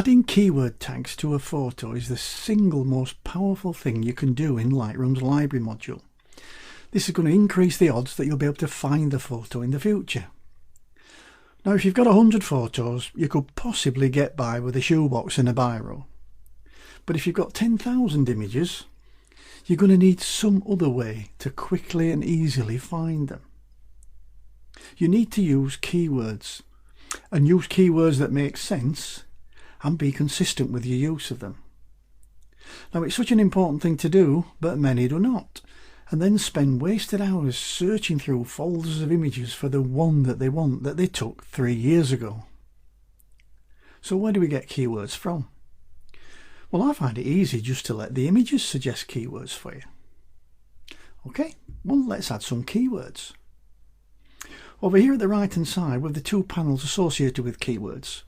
Adding keyword tags to a photo is the single most powerful thing you can do in Lightroom's library module. This is going to increase the odds that you'll be able to find the photo in the future. Now, if you've got 100 photos, you could possibly get by with a shoebox and a biro. But if you've got 10,000 images, you're going to need some other way to quickly and easily find them. You need to use keywords, and use keywords that make sense and be consistent with your use of them. Now, it's such an important thing to do, but many do not, and then spend wasted hours searching through folders of images for the one that they want that they took 3 years ago. So where do we get keywords from? Well, I find it easy just to let the images suggest keywords for you. Okay, well, let's add some keywords. Over here at the right hand side, with the two panels associated with keywords,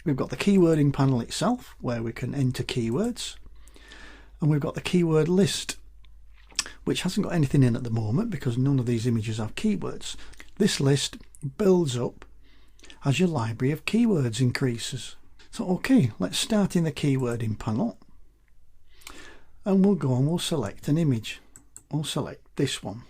we've got the keywording panel itself, where we can enter keywords, and we've got the keyword list, which hasn't got anything in at the moment because none of these images have keywords. This list builds up as your library of keywords increases. So okay, let's start in the keywording panel, and we'll go and we'll select an image. We'll select this one.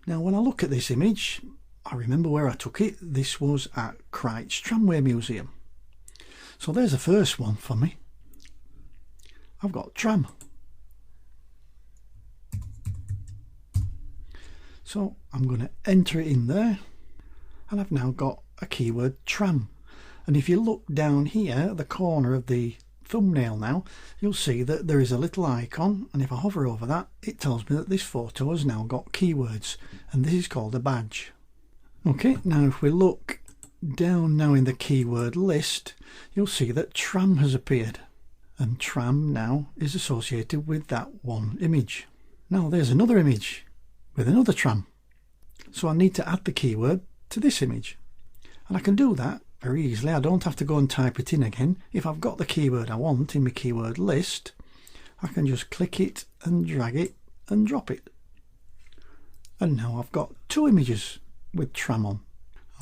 Now, when I look at this image, I remember where I took it. This was at Christchurch Tramway Museum. So there's the first one for me. I've got tram. So I'm going to enter it in there, and I've now got a keyword tram. And if you look down here at the corner of the thumbnail now, you'll see that there is a little icon, and if I hover over that, it tells me that this photo has now got keywords, and this is called a badge. Okay, now if we look down now in the keyword list, you'll see that tram has appeared, and tram now is associated with that one image. Now there's another image with another tram, so I need to add the keyword to this image, and I can do that very easily. I don't have to go and type it in again. If I've got the keyword I want in my keyword list, I can just click it and drag it and drop it, and now I've got two images with tram on.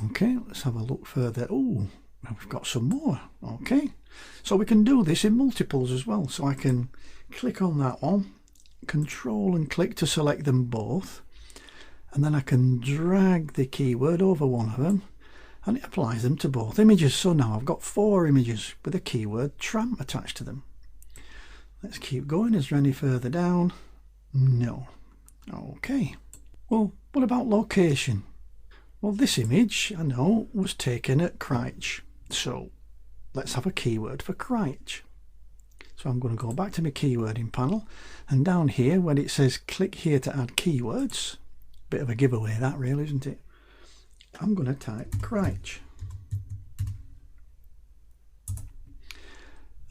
Okay, let's have a look further. Oh, we've got some more. Okay, so we can do this in multiples as well. So I can click on that one, control and click to select them both, and then I can drag the keyword over one of them, and it applies them to both images. So now I've got 4 images with the keyword tram attached to them. Let's keep going. Is there any further down? No. Okay, well, what about location? Well, this image, I know, was taken at Christchurch, so let's have a keyword for Christchurch. So I'm going to go back to my keywording panel, and down here when it says click here to add keywords, bit of a giveaway that really, isn't it? I'm going to type Christchurch,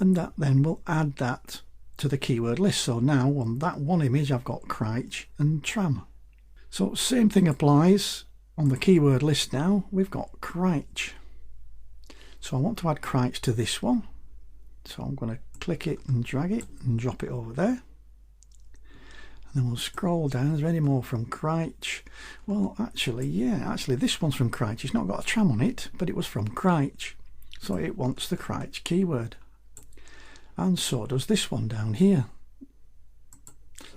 and that then will add that to the keyword list. So now on that one image I've got Christchurch and tram. So same thing applies on the keyword list. Now we've got Christchurch, so I want to add Christchurch to this one, so I'm going to click it and drag it and drop it over there, and then we'll scroll down. Is there any more from Christchurch? Well, actually, yeah, this one's from Christchurch. It's not got a tram on it, but it was from Christchurch, so it wants the Christchurch keyword, and so does this one down here.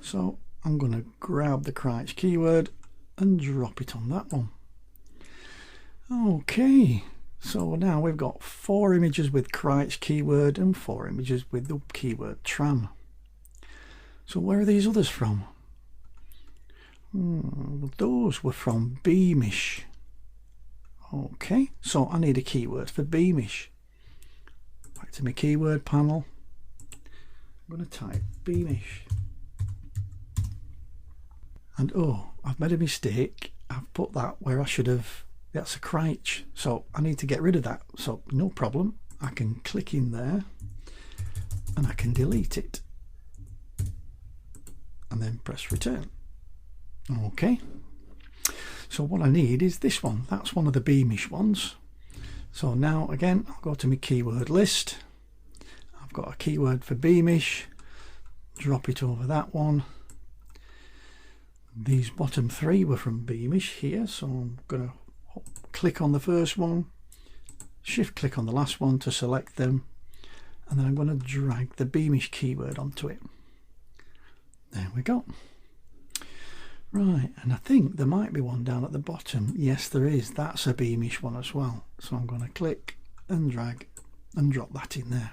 So I'm going to grab the Christchurch keyword and drop it on that one. Okay, so now we've got 4 images with Christchurch keyword and 4 images with the keyword tram. So where are these others from? Those were from Beamish. Okay, so I need a keyword for Beamish. Back to my keyword panel. I'm going to type Beamish. And oh, I've made a mistake. I've put that where I should have. That's a Christchurch, so I need to get rid of that. So no problem, I can click in there and I can delete it and then press return. Okay, so what I need is this one. That's one of the Beamish ones. So now again I'll go to my keyword list. I've got a keyword for Beamish, drop it over that one. These bottom 3 were from Beamish here, so I'm going to click on the first one, shift click on the last one to select them, and then I'm going to drag the Beamish keyword onto it. There we go. Right, and I think there might be one down at the bottom. Yes, there is. That's a Beamish one as well. So I'm going to click and drag and drop that in there.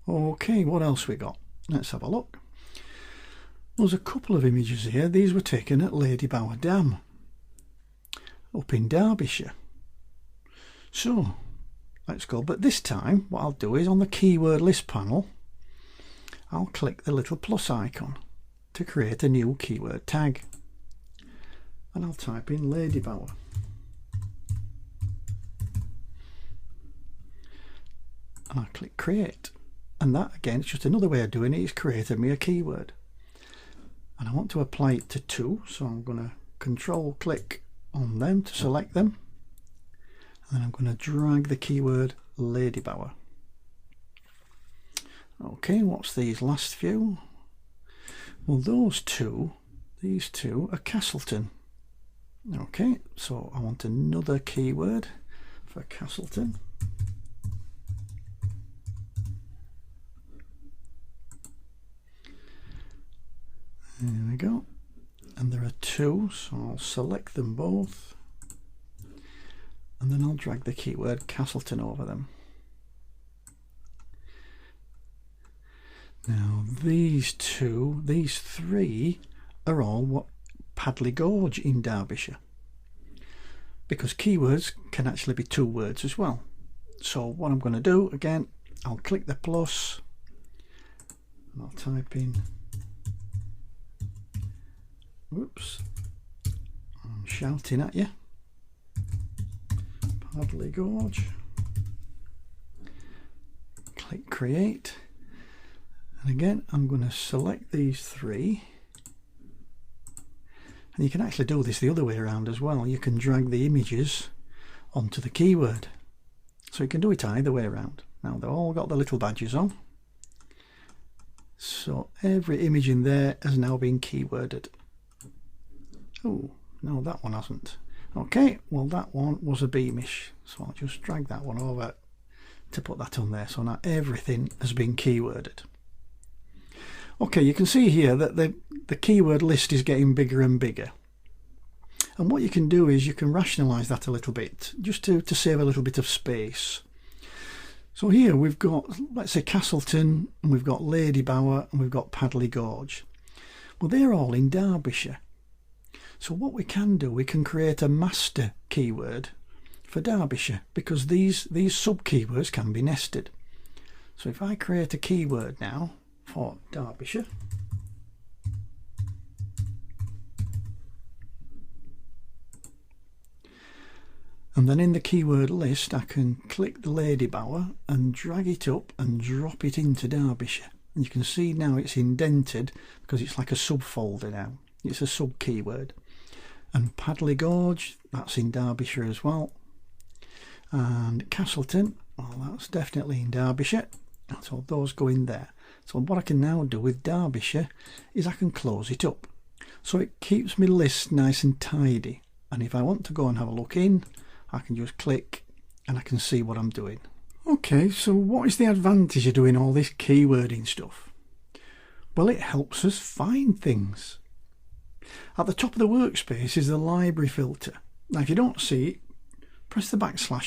Okay, what else we got? Let's have a look. There's a couple of images here. These were taken at Lady Bower Dam up in Derbyshire. So let's go, but this time what I'll do is on the keyword list panel, I'll click the little plus icon to create a new keyword tag, and I'll type in Lady Bower. And I'll click create, and that again, it's just another way of doing it. It's created me a keyword, and I want to apply it to 2, so I'm going to control click on them to select them, and then I'm going to drag the keyword Lady Bower. Okay, what's these last few? Well, these two are Castleton. Okay, so I want another keyword for Castleton. There we go. And there are 2, so I'll select them both, and then I'll drag the keyword Castleton over them. Now these 3 are all what Padley Gorge in Derbyshire, because keywords can actually be 2 words as well. So what I'm going to do, again, I'll click the plus and I'll type in, whoops, I'm shouting at you, Padley Gorge, click create, and again I'm going to select these 3. And you can actually do this the other way around as well. You can drag the images onto the keyword. So you can do it either way around. Now they've all got the little badges on. So every image in there has now been keyworded. Oh, no, that one hasn't. Okay, well that one was a Beamish. So I'll just drag that one over to put that on there. So now everything has been keyworded. Okay, you can see here that the keyword list is getting bigger and bigger, and what you can do is you can rationalize that a little bit, just to save a little bit of space. So here we've got, let's say, Castleton, and we've got Lady Bower, and we've got Padley Gorge. Well, they're all in Derbyshire. So what we can do, we can create a master keyword for Derbyshire, because these sub keywords can be nested. So if I create a keyword now for Derbyshire, and then in the keyword list I can click the Lady Bower and drag it up and drop it into Derbyshire, and you can see now it's indented because it's like a subfolder now, it's a sub keyword. And Padley Gorge, that's in Derbyshire as well, and Castleton, well, that's definitely in Derbyshire, so those go in there. So what I can now do with Derbyshire is I can close it up, so it keeps my list nice and tidy, and if I want to go and have a look in, I can just click and I can see what I'm doing. Okay, so what is the advantage of doing all this keywording stuff? Well, it helps us find things. At the top of the workspace is the library filter. Now if you don't see it, press the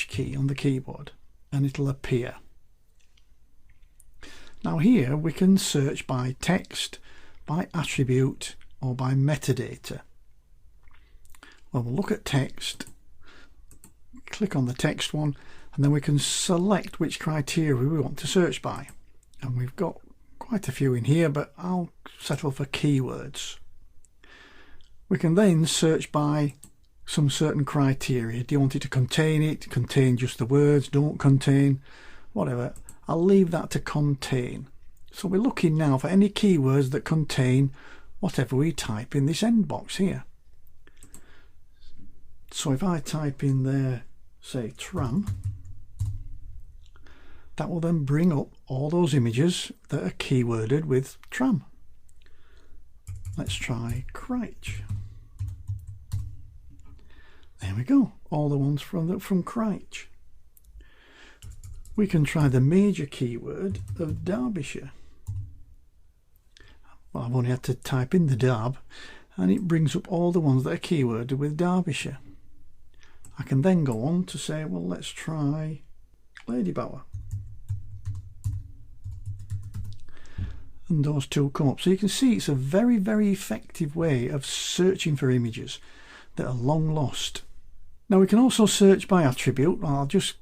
/ key on the keyboard and it'll appear. Now here we can search by text, by attribute, or by metadata. Well, we'll look at text, click on the text one, and then we can select which criteria we want to search by. And we've got quite a few in here, but I'll settle for keywords. We can then search by some certain criteria. Do you want it to contain just the words, don't contain, whatever. I'll leave that to contain. So we're looking now for any keywords that contain whatever we type in this end box here. So if I type in there, say tram, that will then bring up all those images that are keyworded with tram. Let's try Cryche. There we go, all the ones from Cryche. we can try the major keyword of Derbyshire. Well, I've only had to type in the Derb and it brings up all the ones that are keyworded with Derbyshire. I can then go on to say, well, let's try Ladybower. And those two come up. So you can see it's a very, very effective way of searching for images that are long lost. Now we can also search by attribute. I'll just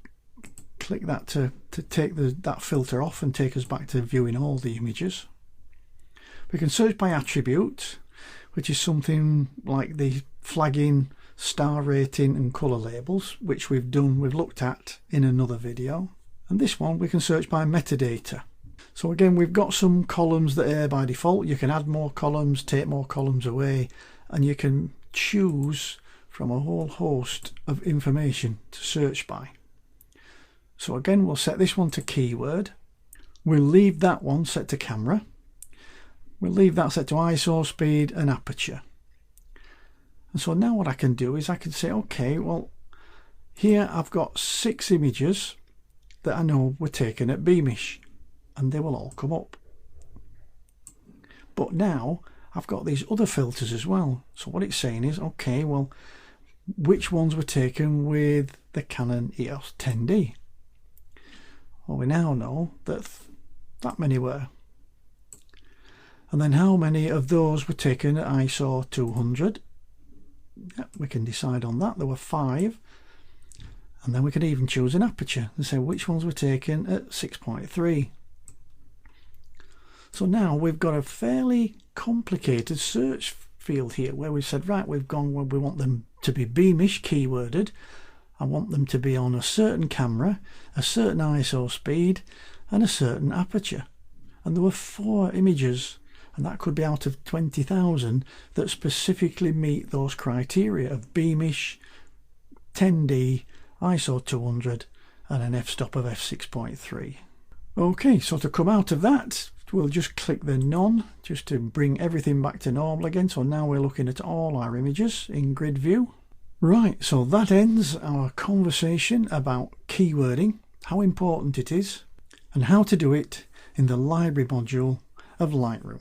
click that to take that filter off and take us back to viewing all the images. We can search by attribute, which is something like the flagging, star rating and colour labels, which we've looked at in another video. And this one we can search by metadata. So again, we've got some columns that are by default. You can add more columns, take more columns away, and you can choose from a whole host of information to search by. So again, we'll set this one to keyword. We'll leave that one set to camera. We'll leave that set to ISO, speed and aperture. And so now what I can do is I can say, okay, well, here I've got 6 images that I know were taken at Beamish, and they will all come up. But now I've got these other filters as well. So what it's saying is, okay, well, which ones were taken with the Canon EOS 10D? Well, we now know that that many were. And then how many of those were taken at ISO 200? Yeah, we can decide on that. There were 5. And then we could even choose an aperture and say which ones were taken at 6.3. So now we've got a fairly complicated search field here where we've said, right, we've gone where we want them to be Beamish keyworded. I want them to be on a certain camera, a certain ISO speed and a certain aperture. And there were 4 images, and that could be out of 20,000 that specifically meet those criteria of Beamish, 10D, ISO 200 and an f-stop of f6.3. Okay, so to come out of that, we'll just click the none just to bring everything back to normal again. So now we're looking at all our images in grid view. Right, so that ends our conversation about keywording, how important it is and how to do it in the library module of Lightroom.